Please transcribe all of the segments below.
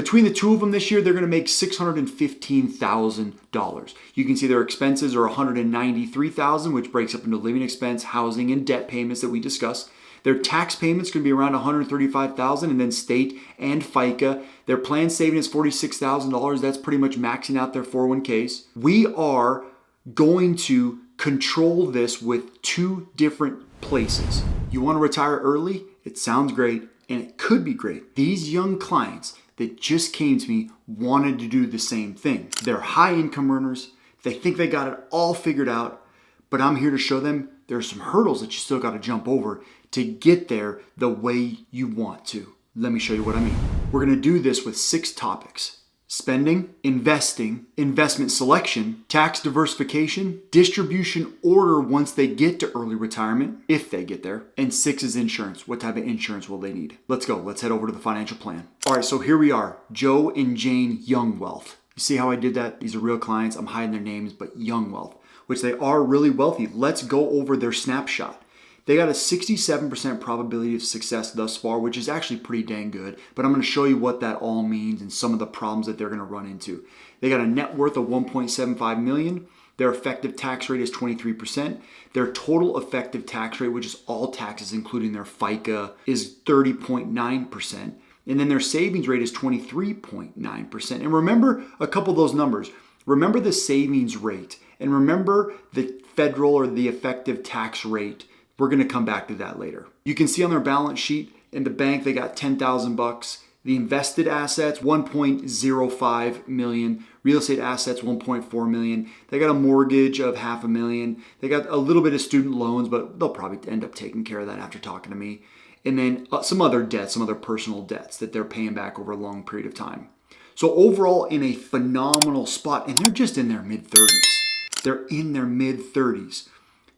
Between the two of them this year, they're going to make $615,000. You can see their expenses are $193,000, which breaks up into living expense, housing, and debt payments that we discussed. Their tax payments going to be around $135,000, and then state and FICA. Their planned saving is $46,000. That's pretty much maxing out their 401ks. We are going to control this with two different places. You want to retire early? It sounds great, and it could be great. These young clients that just came to me wanted to do the same thing. They're high income earners. They think they got it all figured out, but I'm here to show them there's some hurdles that you still got to jump over to get there the way you want to. Let me show you what I mean. We're going to do this with 6 topics: spending, investing, investment selection, tax diversification, distribution order once they get to early retirement, if they get there, and 6 is insurance. What type of insurance will they need? Let's go. Let's head over to the financial plan. All right, so here we are, Joe and Jane Young Wealth. You see how I did that? These are real clients. I'm hiding their names, but Young Wealth, which they are really wealthy. Let's go over their snapshot. They got a 67% probability of success thus far, which is actually pretty dang good. But I'm going to show you what that all means and some of the problems that they're going to run into. They got a net worth of $1.75 million. Their effective tax rate is 23%. Their total effective tax rate, which is all taxes, including their FICA, is 30.9%. And then their savings rate is 23.9%. And remember a couple of those numbers. Remember the savings rate and remember the federal or the effective tax rate. We're going to come back to that later. You can see on their balance sheet in the bank, they got $10,000. The invested assets, $1.05 million. Real estate assets, $1.4 million. They got a mortgage of $500,000. They got a little bit of student loans, but they'll probably end up taking care of that after talking to me. And then some other debts, some other personal debts that they're paying back over a long period of time. So overall, in a phenomenal spot, and they're just in their mid-30s. They're in their mid-30s.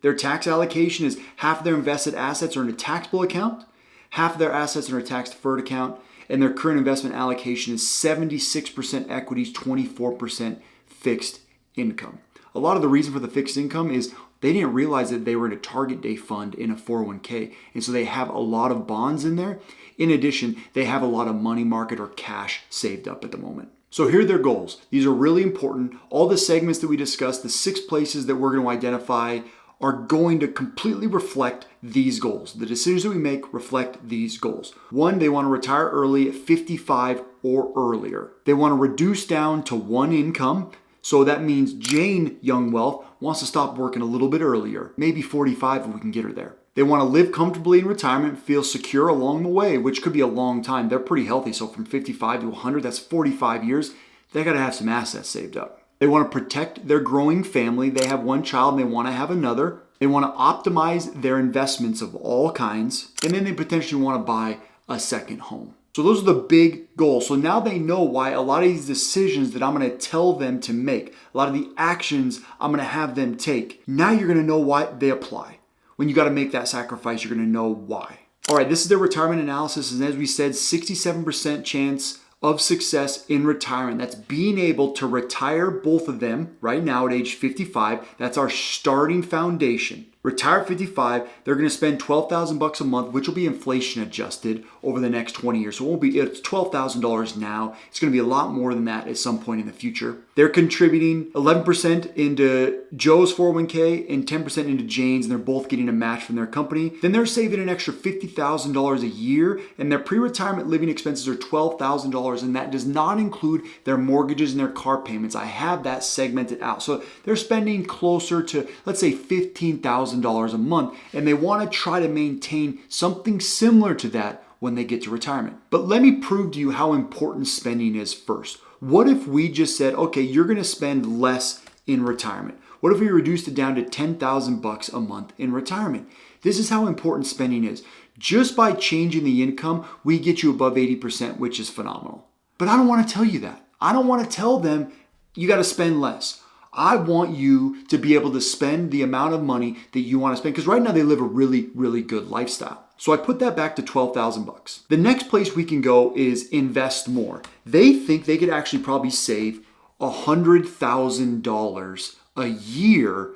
Their tax allocation is half of their invested assets are in a taxable account, half of their assets are in a tax-deferred account, and their current investment allocation is 76% equities, 24% fixed income. A lot of the reason for the fixed income is they didn't realize that they were in a target date fund in a 401k, and so they have a lot of bonds in there. In addition, they have a lot of money market or cash saved up at the moment. So here are their goals. These are really important. All the segments that we discussed, the 6 places that we're going to identify are going to completely reflect these goals. The decisions that we make reflect these goals. 1, they want to retire early at 55 or earlier. They want to reduce down to 1 income. So that means Jane Young Wealth wants to stop working a little bit earlier, maybe 45 if we can get her there. They want to live comfortably in retirement, feel secure along the way, which could be a long time. They're pretty healthy. So from 55 to 100, that's 45 years. They got to have some assets saved up. They want to protect their growing family. They have 1 child and they want to have another. They want to optimize their investments of all kinds. And then they potentially want to buy a second home. So those are the big goals. So now they know why a lot of these decisions that I'm going to tell them to make, a lot of the actions I'm going to have them take, now you're going to know why they apply. When you got to make that sacrifice, you're going to know why. All right, this is their retirement analysis. And as we said, 67% chance of success in retirement. That's being able to retire both of them right now at age 55. That's our starting foundation. Retire at 55, they're going to spend $12,000 a month, which will be inflation adjusted over the next 20 years. So it's $12,000 now. It's going to be a lot more than that at some point in the future. They're contributing 11% into Joe's 401k and 10% into Jane's, and they're both getting a match from their company. Then they're saving an extra $50,000 a year, and their pre-retirement living expenses are $12,000, and that does not include their mortgages and their car payments. I have that segmented out. So they're spending closer to, let's say, $15,000 a month, and they want to try to maintain something similar to that when they get to retirement. But let me prove to you how important spending is first. What if we just said, okay, you're going to spend less in retirement? What if we reduced it down to $10,000 a month in retirement? This is how important spending is. Just by changing the income, we get you above 80%, which is phenomenal. But I don't want to tell you that. I don't want to tell them you got to spend less. I want you to be able to spend the amount of money that you want to spend, because right now they live a really, really good lifestyle. So I put that back to $12,000. The next place we can go is invest more. They think they could actually probably save $100,000 a year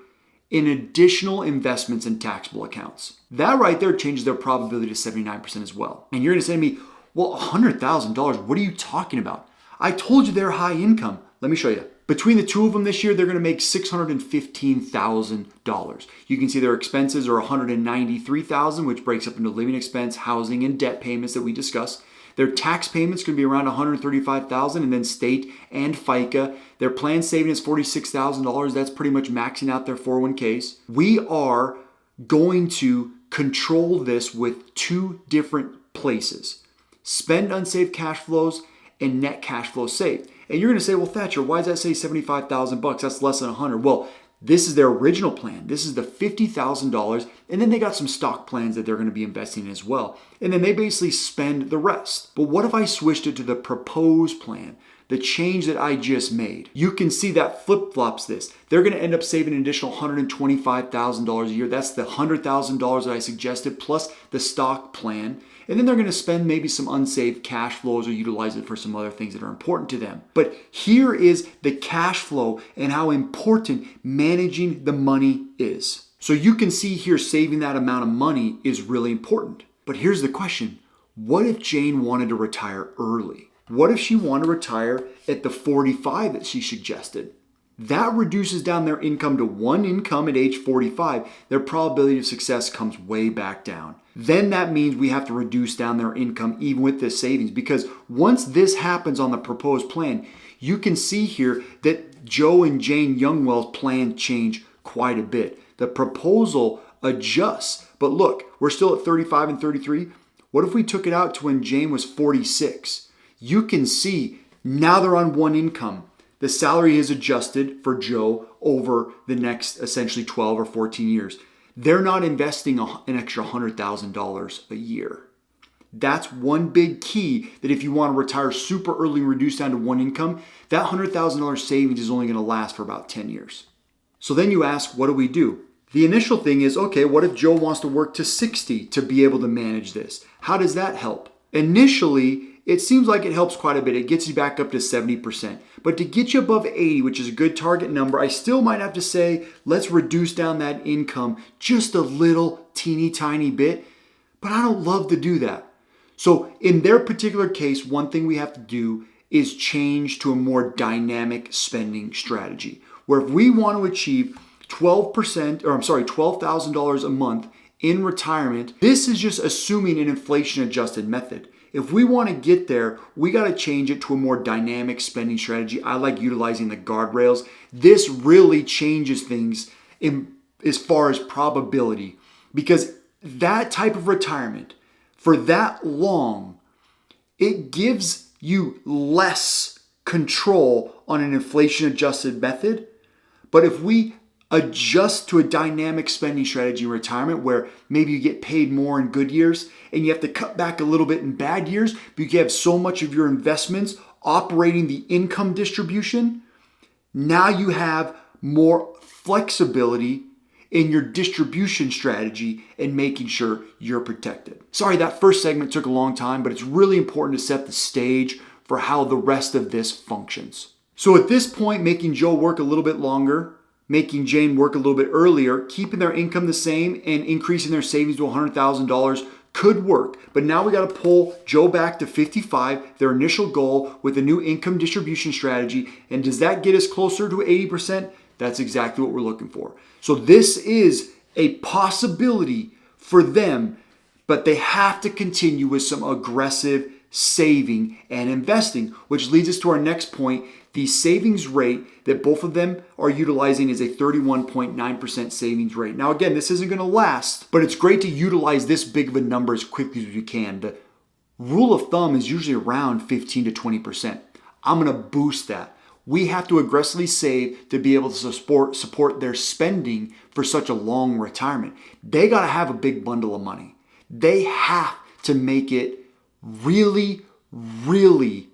in additional investments in taxable accounts. That right there changes their probability to 79% as well. And you're going to say to me, well, $100,000, what are you talking about? I told you they're high income. Let me show you. Between the two of them this year, they're going to make $615,000. You can see their expenses are $193,000, which breaks up into living expense, housing, and debt payments that we discussed. Their tax payments going to be around $135,000, and then state and FICA. Their planned saving is $46,000. That's pretty much maxing out their 401ks. We are going to control this with two different places: spend unsaved cash flows and net cash flow saved. And you're going to say, well, Thatcher, why does that say $75,000? That's less than 100. Well, this is their original plan. This is the $50,000. And then they got some stock plans that they're going to be investing in as well. And then they basically spend the rest. But what if I switched it to the proposed plan, the change that I just made? You can see that flip-flops this. They're going to end up saving an additional $125,000 a year. That's the $100,000 that I suggested, plus the stock plan. And then they're going to spend maybe some unsaved cash flows or utilize it for some other things that are important to them. But here is the cash flow and how important managing the money is. So you can see here saving that amount of money is really important. But here's the question. What if Jane wanted to retire early? What if she wanted to retire at the 45 that she suggested? That reduces down their income to one income at age 45. Their probability of success comes way back down. Then that means we have to reduce down their income even with this savings, because once this happens on the proposed plan, you can see here that Joe and Jane Youngwell's plan change quite a bit. The proposal adjusts, but look, we're still at 35 and 33. What if we took it out to when Jane was 46? You can see now they're on one income. The salary is adjusted for Joe over the next essentially 12 or 14 years. They're not investing an extra $100,000 a year. That's one big key, that if you want to retire super early and reduce down to one income, that $100,000 savings is only going to last for about 10 years. So then you ask, what do we do? The initial thing is, okay, what if Joe wants to work to 60 to be able to manage this? How does that help? Initially, it seems like it helps quite a bit. It gets you back up to 70%. But to get you above 80, which is a good target number, I still might have to say, let's reduce down that income just a little teeny tiny bit. But I don't love to do that. So in their particular case, one thing we have to do is change to a more dynamic spending strategy, where if we want to achieve $12,000 a month in retirement, this is just assuming an inflation adjusted method. If we want to get there, we got to change it to a more dynamic spending strategy. I like utilizing the guardrails. This really changes things as far as probability, because that type of retirement for that long, it gives you less control on an inflation adjusted method. But if we adjust to a dynamic spending strategy in retirement, where maybe you get paid more in good years and you have to cut back a little bit in bad years, but you have so much of your investments operating the income distribution, now you have more flexibility in your distribution strategy and making sure you're protected. Sorry, that first segment took a long time, but it's really important to set the stage for how the rest of this functions. So at this point, making Joe work a little bit longer, making Jane work a little bit earlier, keeping their income the same and increasing their savings to $100,000 could work. But now we got to pull Joe back to 55, their initial goal, with a new income distribution strategy. And does that get us closer to 80%? That's exactly what we're looking for. So this is a possibility for them, but they have to continue with some aggressive saving and investing, which leads us to our next point. The savings rate that both of them are utilizing is a 31.9% savings rate. Now, again, this isn't going to last, but it's great to utilize this big of a number as quickly as you can. The rule of thumb is usually around 15 to 20%. I'm going to boost that. We have to aggressively save to be able to support their spending for such a long retirement. They got to have a big bundle of money. They have to make it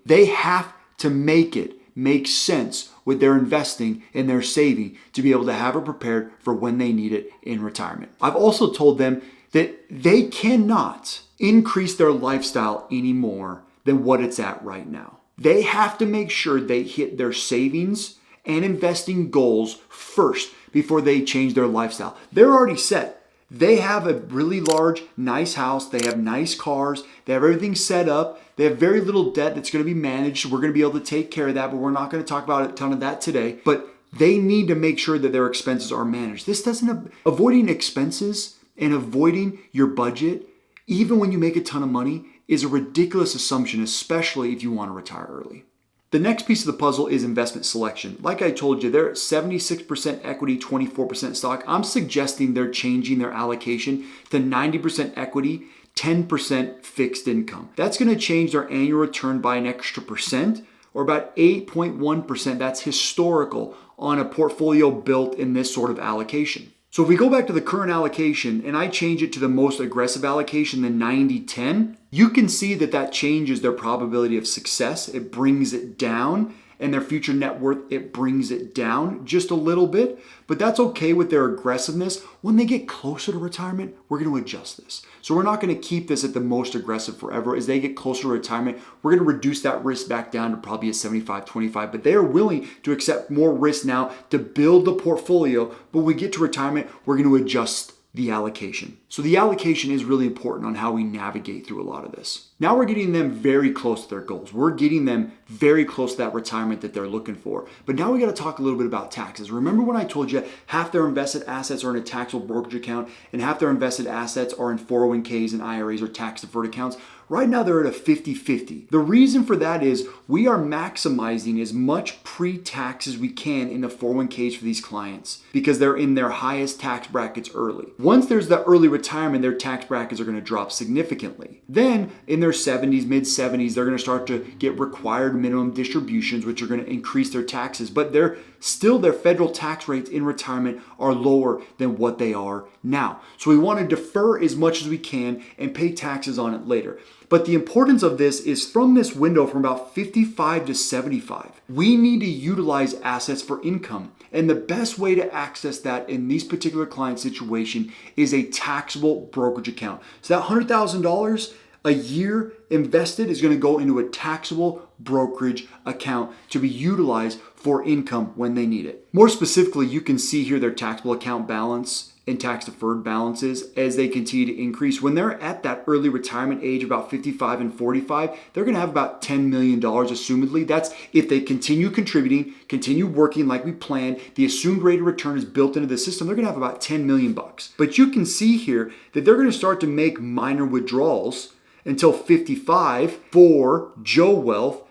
they have to make it make sense with their investing and their saving to be able to have it prepared for when they need it in retirement. I've also told them that they cannot increase their lifestyle any more than what it's at right now. They have to make sure they hit their savings and investing goals first before they change their lifestyle. They're already set. They have a really large, nice house. They have nice cars. They have everything set up. They have very little debt that's going to be managed. We're going to be able to take care of that, but we're not going to talk about a ton of that today. But they need to make sure that their expenses are managed. This doesn't, avoiding expenses and avoiding your budget, even when you make a ton of money, is a ridiculous assumption, especially if you want to retire early. The next piece of the puzzle is investment selection. Like I told you, they're at 76% equity, 24% stock. I'm suggesting they're changing their allocation to 90% equity, 10% fixed income. That's going to change their annual return by an extra percent, or about 8.1%. That's historical on a portfolio built in this sort of allocation. So if we go back to the current allocation and I change it to the most aggressive allocation, the 90-10, you can see that that changes their probability of success. It brings it down, and their future net worth, it brings it down just a little bit, but that's okay with their aggressiveness. When they get closer to retirement, we're going to adjust this. So we're not going to keep this at the most aggressive forever. As they get closer to retirement, we're going to reduce that risk back down to probably a 75-25, but they are willing to accept more risk now to build the portfolio. But when we get to retirement, we're going to adjust the allocation. So the allocation is really important on how we navigate through a lot of this. Now we're getting them very close to their goals. We're getting them very close to that retirement that they're looking for. But now we got to talk a little bit about taxes. Remember when I told you half their invested assets are in a taxable brokerage account and half their invested assets are in 401ks and IRAs or tax deferred accounts? Right now they're at a 50-50. The reason for that is we are maximizing as much pre-tax as we can in the 401ks for these clients because they're in their highest tax brackets early. Once there's the early retirement, their tax brackets are going to drop significantly. Then in their 70s, mid 70s, they're going to start to get required minimum distributions, which are going to increase their taxes, but they're still, their federal tax rates in retirement are lower than what they are now. So we want to defer as much as we can and pay taxes on it later. But the importance of this is from this window from about 55 to 75. We need to utilize assets for income. And the best way to access that in these particular client situation is a taxable brokerage account. So that $100,000 a year invested is going to go into a taxable brokerage account to be utilized for income when they need it. More specifically, you can see here their taxable account balance and tax deferred balances as they continue to increase. When they're at that early retirement age, about 55 and 45, they're going to have about $10 million assumedly. That's if they continue contributing, continue working like we planned, the assumed rate of return is built into the system, they're going to have about 10 million bucks. But you can see here that they're going to start to make minor withdrawals until 55 for Joe Wealth.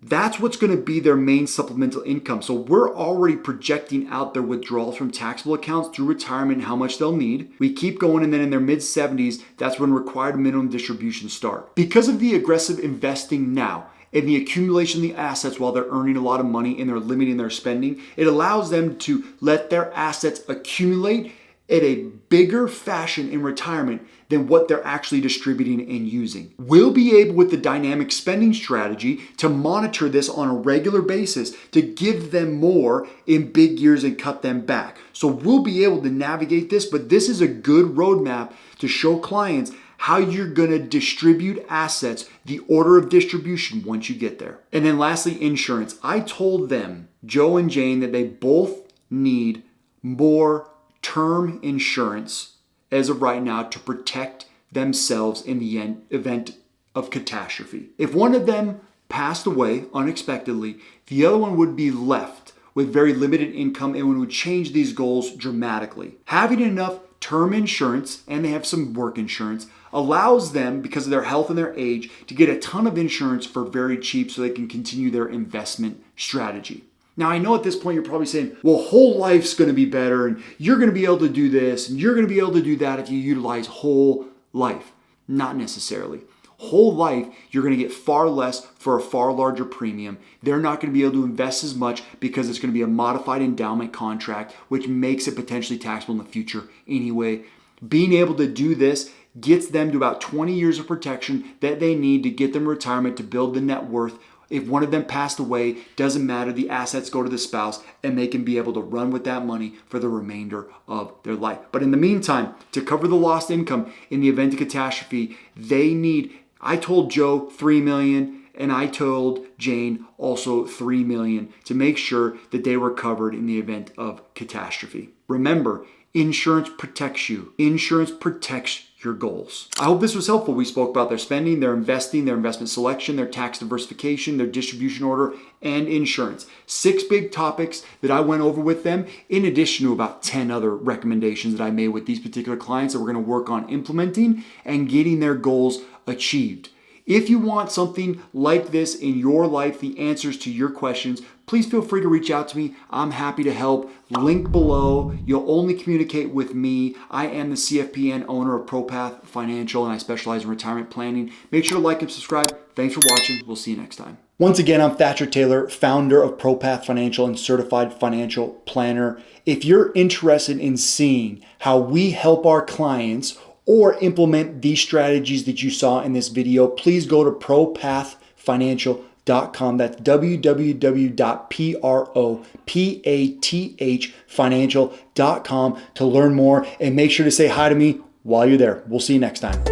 That's what's going to be their main supplemental income. So we're already projecting out their withdrawals from taxable accounts through retirement and how much they'll need. We keep going, and then in their mid 70s, that's when required minimum distributions start. Because of the aggressive investing now and the accumulation of the assets while they're earning a lot of money and they're limiting their spending, it allows them to let their assets accumulate at a bigger fashion in retirement than what they're actually distributing and using. We'll be able, with the dynamic spending strategy, to monitor this on a regular basis to give them more in big years and cut them back. So we'll be able to navigate this, but this is a good roadmap to show clients how you're going to distribute assets, the order of distribution once you get there. And then lastly, insurance. I told them, Joe and Jane, that they both need more term insurance as of right now to protect themselves in the event of catastrophe. If one of them passed away unexpectedly, the other one would be left with very limited income and would change these goals dramatically. Having enough term insurance, and they have some work insurance, allows them, because of their health and their age, to get a ton of insurance for very cheap so they can continue their investment strategy. Now, I know at this point you're probably saying, well, whole life's going to be better and you're going to be able to do this and you're going to be able to do that if you utilize whole life. Not necessarily. Whole life, you're going to get far less for a far larger premium. They're not going to be able to invest as much because it's going to be a modified endowment contract, which makes it potentially taxable in the future anyway. Being able to do this gets them to about 20 years of protection that they need to get them retirement to build the net worth. If one of them passed away, doesn't matter, the assets go to the spouse and they can be able to run with that money for the remainder of their life. But in the meantime, to cover the lost income in the event of catastrophe, they need, I told Joe $3 million and I told Jane also $3 million to make sure that they were covered in the event of catastrophe. Remember, Insurance protects you. Insurance protects your goals. I hope this was helpful. We spoke about their spending, their investing, their investment selection, their tax diversification, their distribution order, and insurance. 6 big topics that I went over with them, in addition to about 10 other recommendations that I made with these particular clients that we're going to work on implementing and getting their goals achieved. If you want something like this in your life, the answers to your questions, please feel free to reach out to me. I'm happy to help. Link below. You'll only communicate with me. I am the CFP owner of ProPath Financial, and I specialize in retirement planning. Make sure to like and subscribe. Thanks for watching. We'll see you next time. Once again, I'm Thatcher Taylor, founder of ProPath Financial and certified financial planner. If you're interested in seeing how we help our clients or implement these strategies that you saw in this video, please go to propathfinancial.com. That's www.propathfinancial.com to learn more, and make sure to say hi to me while you're there. We'll see you next time.